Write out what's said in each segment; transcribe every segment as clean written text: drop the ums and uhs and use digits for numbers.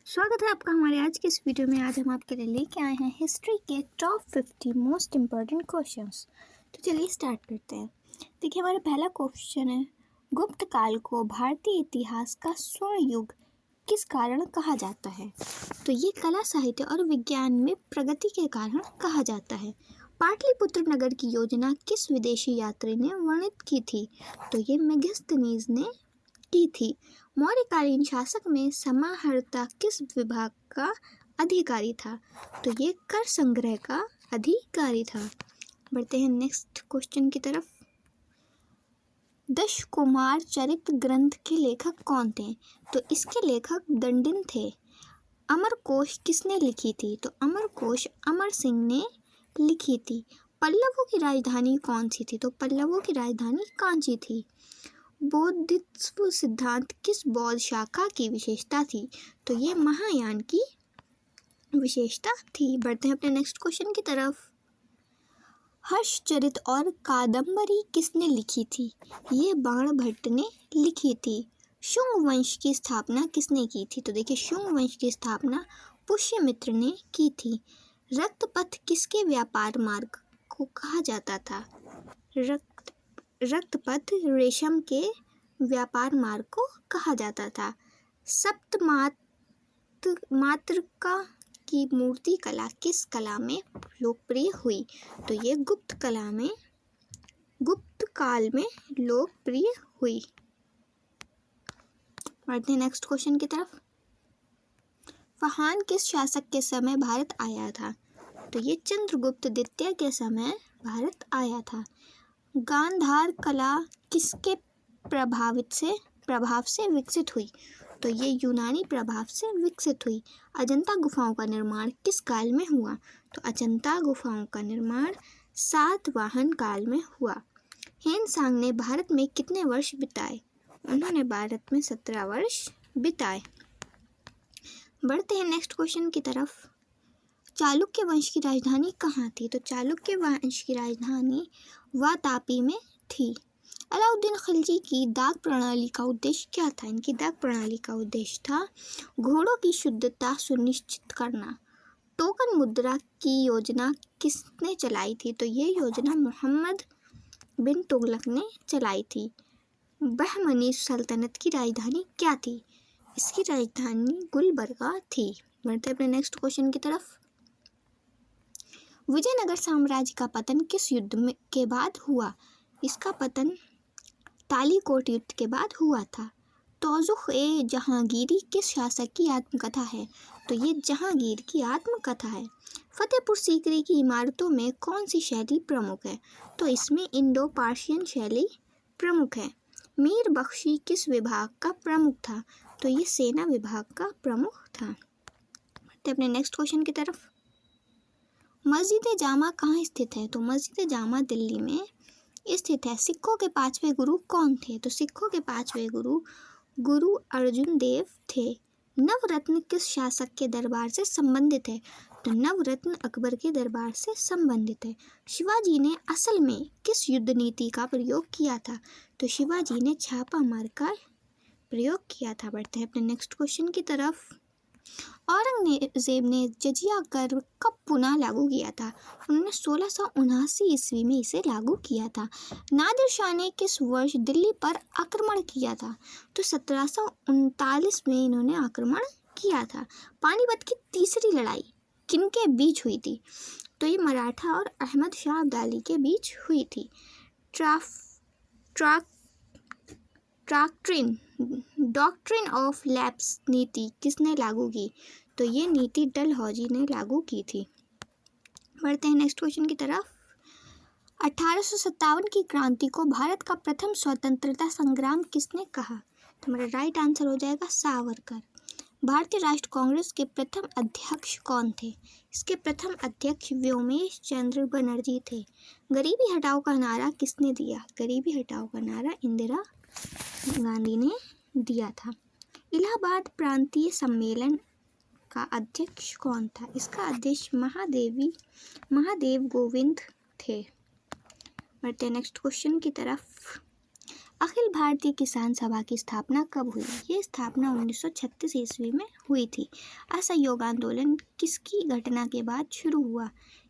स्वागत है आपका हमारे आज के इस वीडियो में। आज हम आपके लिए लेके आए हैं हिस्ट्री के टॉप 50 मोस्ट इम्पॉर्टेंट क्वेश्चंस। तो चलिए स्टार्ट करते हैं। देखिए, हमारा पहला क्वेश्चन है, गुप्त काल को भारतीय इतिहास का स्वर्ण युग किस कारण कहा जाता है? तो ये कला, साहित्य और विज्ञान में प्रगति के कारण कहा जाता है। पाटलिपुत्र नगर की योजना किस विदेशी यात्री ने वर्णित की थी? तो ये मेगास्थनीज ने की थी। मौर्यकालीन शासक में समाहर्ता किस विभाग का अधिकारी था? तो ये कर संग्रह का अधिकारी था। बढ़ते हैं नेक्स्ट क्वेश्चन की तरफ। दशकुमार चरित ग्रंथ के लेखक कौन थे? तो इसके लेखक दंडिन थे। अमरकोश किसने लिखी थी? तो अमरकोश अमर सिंह ने लिखी थी। पल्लवों की राजधानी कौन सी थी? तो पल्लवों की राजधानी कांची थी। बौद्धित्व सिद्धांत किस बौद्ध शाखा की विशेषता थी? तो ये महायान की विशेषता थी। बढ़ते हैं अपने नेक्स्ट क्वेश्चन की तरफ। हर्षचरित और कादंबरी किसने लिखी थी? ये बाणभट्ट ने लिखी थी। शुंग वंश की स्थापना किसने की थी? तो देखिए, शुंग वंश की स्थापना पुष्यमित्र ने की थी। रक्तपथ किसके व्यापार मार्ग को कहा जाता था? रक्तपथ रेशम के व्यापार मार्ग को कहा जाता था। सप्तमातृका की मूर्ति कला किस कला में लोकप्रिय हुई? तो ये गुप्त काल में लोकप्रिय हुई। बढ़ते हैं नेक्स्ट क्वेश्चन की तरफ। फहान किस शासक के समय भारत आया था? तो ये चंद्रगुप्त द्वितीय के समय भारत आया था। गांधार कला किसके प्रभाव से विकसित हुई? तो ये यूनानी प्रभाव से विकसित हुई। अजंता गुफाओं का निर्माण किस काल में हुआ? तो अजंता गुफाओं का निर्माण सातवाहन काल में हुआ। हेनसांग ने भारत में कितने वर्ष बिताए? उन्होंने भारत में 17 वर्ष बिताए। बढ़ते हैं नेक्स्ट क्वेश्चन की तरफ। चालुक्य वंश की राजधानी कहाँ थी? तो चालुक्य वंश की राजधानी वातापी में थी। अलाउद्दीन खिलजी की डाक प्रणाली का उद्देश्य क्या था? इनकी डाक प्रणाली का उद्देश्य था घोड़ों की शुद्धता सुनिश्चित करना। टोकन मुद्रा की योजना किसने चलाई थी? तो ये योजना मोहम्मद बिन तुगलक ने चलाई थी। बहमनी सल्तनत की राजधानी क्या थी? इसकी राजधानी गुलबर्गा थी। बढ़ते अपने नेक्स्ट क्वेश्चन की तरफ। विजयनगर साम्राज्य का पतन किस युद्ध के बाद हुआ? इसका पतन तालीकोट युद्ध के बाद हुआ था। तौजुक-ए-जहांगीरी किस शासक की आत्मकथा है? तो ये जहांगीर की आत्मकथा है। फतेहपुर सीकरी की इमारतों में कौन सी शैली प्रमुख है? तो इसमें इंडो पार्शियन शैली प्रमुख है। मीर बख्शी किस विभाग का प्रमुख था? तो ये सेना विभाग का प्रमुख था। तो अपने नेक्स्ट क्वेश्चन की तरफ। मस्जिद जामा कहाँ स्थित है? तो मस्जिद जामा दिल्ली में स्थित है। सिखों के 5वें गुरु कौन थे? तो सिखों के 5वें गुरु अर्जुन देव थे। नवरत्न किस शासक के दरबार से संबंधित है? तो नवरत्न अकबर के दरबार से संबंधित है। शिवाजी ने असल में किस युद्ध नीति का प्रयोग किया था? तो शिवाजी ने छापा मार का प्रयोग किया था। बढ़ते हैं अपने नेक्स्ट क्वेश्चन की तरफ। औरंगजेब ने जजिया कर कब पुनः लागू किया था? उन्होंने 1679 ईस्वी में इसे लागू किया था। नादिर शाह ने किस वर्ष दिल्ली पर आक्रमण किया था? तो 1739 में इन्होंने आक्रमण किया था। पानीपत की तीसरी लड़ाई किनके बीच हुई थी? तो ये मराठा और अहमद शाह अब्दाली के बीच हुई थी। डॉक्ट्रिन ऑफ लैप्स नीति किसने लागू की? तो ये नीति डलहौजी ने लागू की थी। बढ़ते हैं नेक्स्ट क्वेश्चन की तरफ। 1857 की क्रांति को भारत का प्रथम स्वतंत्रता संग्राम किसने कहा? तो हमारा राइट आंसर हो जाएगा सावरकर। भारतीय राष्ट्रीय कांग्रेस के प्रथम अध्यक्ष कौन थे? इसके प्रथम अध्यक्ष व्योमेश चंद्र बनर्जी थे। गरीबी हटाओ का नारा किसने दिया? गरीबी हटाओ का नारा इंदिरा गांधी ने दिया था। इलाहाबाद प्रांतीय सम्मेलन का अध्यक्ष कौन था? इसका अध्यक्ष महादेव गोविंद थे। बढ़ते नेक्स्ट क्वेश्चन की तरफ। अखिल भारतीय किसान सभा की स्थापना कब हुई? ये स्थापना 1936 ईस्वी में हुई थी। असहयोग आंदोलन किसकी घटना के बाद शुरू हुआ?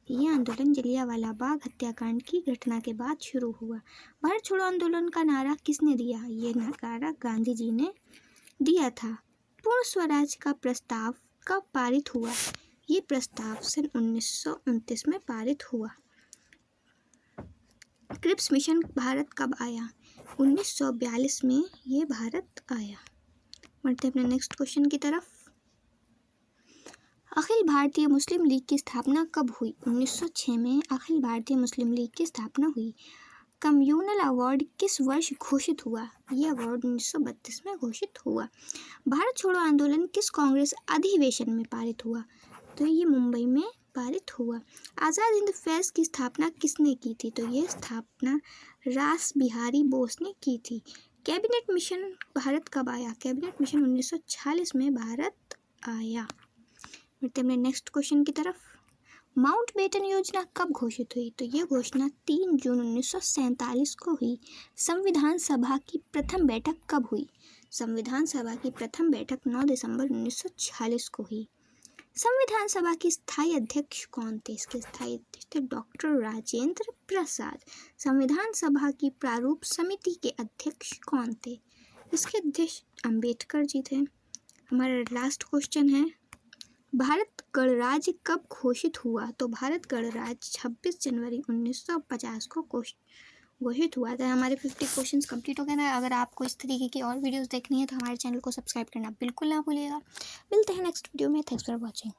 ये आंदोलन जलियांवाला बाग हत्याकांड की घटना के बाद शुरू हुआ। भारत छोड़ो आंदोलन का नारा किसने दिया? ये नारा गांधी जी ने दिया था। पूर्ण स्वराज का प्रस्ताव कब पारित हुआ? ये प्रस्ताव सन 1929 में पारित हुआ। क्रिप्स मिशन भारत कब आया? 1942 में ये भारत आया। बढ़ते अपने नेक्स्ट क्वेश्चन की तरफ। अखिल भारतीय मुस्लिम लीग की स्थापना कब हुई? 1906 में अखिल भारतीय मुस्लिम लीग की स्थापना हुई। कम्युनल अवार्ड किस वर्ष घोषित हुआ? ये अवार्ड 1932 में घोषित हुआ। भारत छोड़ो आंदोलन किस कांग्रेस अधिवेशन में पारित हुआ? तो ये मुंबई में पारित हुआ। आज़ाद हिंद फौज की स्थापना किसने की थी? तो ये स्थापना रास बिहारी बोस ने की थी। कैबिनेट मिशन भारत कब आया? कैबिनेट मिशन 1946 में भारत आया। बढ़ते हैं नेक्स्ट क्वेश्चन की तरफ। माउंटबेटन योजना कब घोषित हुई? तो ये घोषणा 3 जून 1947 को हुई। संविधान सभा की प्रथम बैठक कब हुई? संविधान सभा की प्रथम बैठक 9 दिसंबर 1946 को हुई। संविधान सभा के स्थायी अध्यक्ष कौन थे? इसके स्थायी अध्यक्ष थे डॉक्टर राजेंद्र प्रसाद। संविधान सभा की प्रारूप समिति के अध्यक्ष कौन थे? इसके अध्यक्ष अंबेडकर जी थे। हमारा लास्ट क्वेश्चन है, भारत गणराज्य कब घोषित हुआ? तो भारत गणराज्य 26 जनवरी 1950 को घोषित हुआ था। हमारे 50 क्वेश्चंस कंप्लीट हो गए ना। अगर आपको इस तरीके की और वीडियोस देखनी है तो हमारे चैनल को सब्सक्राइब करना बिल्कुल ना भूलिएगा। मिलते हैं नेक्स्ट वीडियो में। Thanks for watching.